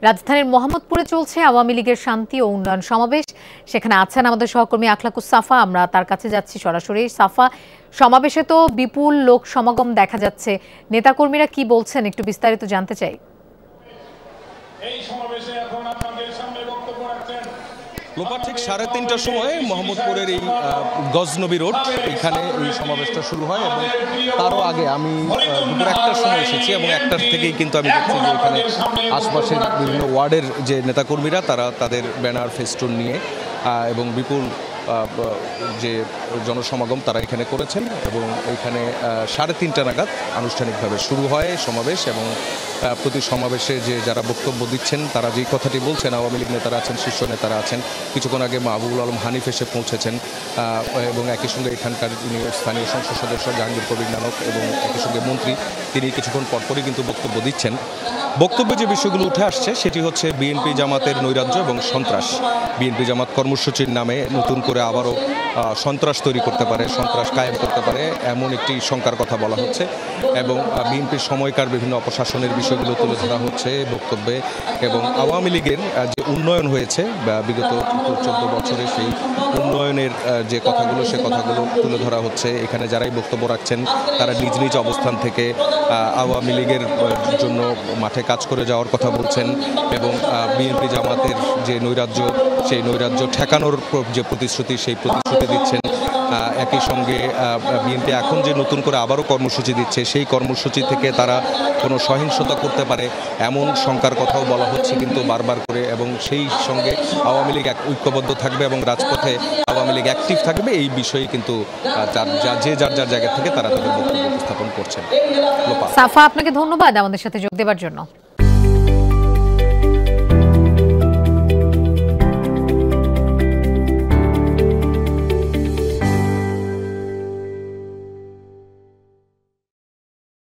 রাজধানীর মোহাম্মদপুরে চলছে আওয়ামী লীগের শান্তি ও উন্নয়ন সমাবেশ। সেখানে আছেন আমাদের সহকর্মী আখলাকুস সাফা। আমরা তার কাছে যাচ্ছি সরাসরি। সাফা, সমাবেশে তো বিপুল লোক সমাগম দেখা যাচ্ছে, নেতাকর্মীরা কি বলছেন একটু বিস্তারিত জানতে চাই। লোপা ঠিক 3:30টার সময় মোহাম্মদপুরের এই গজনবী রোড এখানে এই সমাবেশটা শুরু হয় এবং তারও আগে আমি দুপুর 1টার সময় এসেছি এবং 1টার থেকেই কিন্তু আমি দেখছি যে এখানে আশপাশের বিভিন্ন ওয়ার্ডের যে নেতাকর্মীরা তারা তাদের ব্যানার ফেস্টুন নিয়ে এবং বিপুল যে জনসমাগম তারা এখানে করেছেন এবং এখানে 3:30টা নাগাদ আনুষ্ঠানিকভাবে শুরু হয় সমাবেশ। এবং প্রতি সমাবেশে যে যারা বক্তব্য দিচ্ছেন তারা যেই কথাটি বলছেন, আওয়ামী লীগ নেতারা আছেন, শীর্ষ নেতারা আছেন, কিছুক্ষণ আগে মাহবুবুল আলম হানিফ এসে পৌঁছেছেন এবং একই সঙ্গে এখানকার যিনি স্থানীয় সংসদ সদস্য জাহাঙ্গীর কবির নানক এবং একই সঙ্গে মন্ত্রী তিনি কিছুক্ষণ পরপরই কিন্তু বক্তব্য দিচ্ছেন। বক্তব্যে যে বিষয়গুলো উঠে আসছে সেটি হচ্ছে বিএনপি জামাতের নৈরাজ্য এবং সন্ত্রাস। বিএনপি জামাত কর্মসূচির নামে নতুন করে আবারও সন্ত্রাস তৈরি করতে পারে, সন্ত্রাস কায়েম করতে পারে এমন একটি শঙ্কার কথা বলা হচ্ছে এবং বিএনপির সময়কার বিভিন্ন অপশাসনের বিষয়গুলো তুলে ধরা হচ্ছে বক্তব্যে। এবং আওয়ামী লীগের যে উন্নয়ন হয়েছে বিগত 14 বছরে সেই উন্নয়নের যে কথাগুলো সে কথাগুলো তুলে ধরা হচ্ছে। এখানে যারাই বক্তব্য রাখছেন তারা নিজ নিজ অবস্থান থেকে আওয়ামী লীগের জন্য মাঠে কাজ করে যাওয়ার কথা বলছেন এবং বিএনপি জামাতের যে নৈরাজ্য সেই নৈরাজ্য ঠেকানোর যে প্রতিশ্রুতি সেই প্রতিশ্রুতি দিচ্ছেন। একই সঙ্গে বিএনপি এখন যে নতুন করে আবারও কর্মসূচি দিচ্ছে সেই কর্মসূচি থেকে তারা কোনো সহিংসতা করতে পারে এমন শঙ্কার কথাও বলা হচ্ছে কিন্তু বারবার করে। এবং সেই সঙ্গে আওয়ামী লীগ ঐক্যবদ্ধ থাকবে এবং রাজপথে আওয়ামী লীগ অ্যাক্টিভ থাকবে এই বিষয়ে কিন্তু যার জায়গা থেকে তারা তাদের বক্তব্য উপস্থাপন করছেন। সাফা, আপনাকে ধন্যবাদ আমাদের সাথে যোগ দেওয়ার জন্য।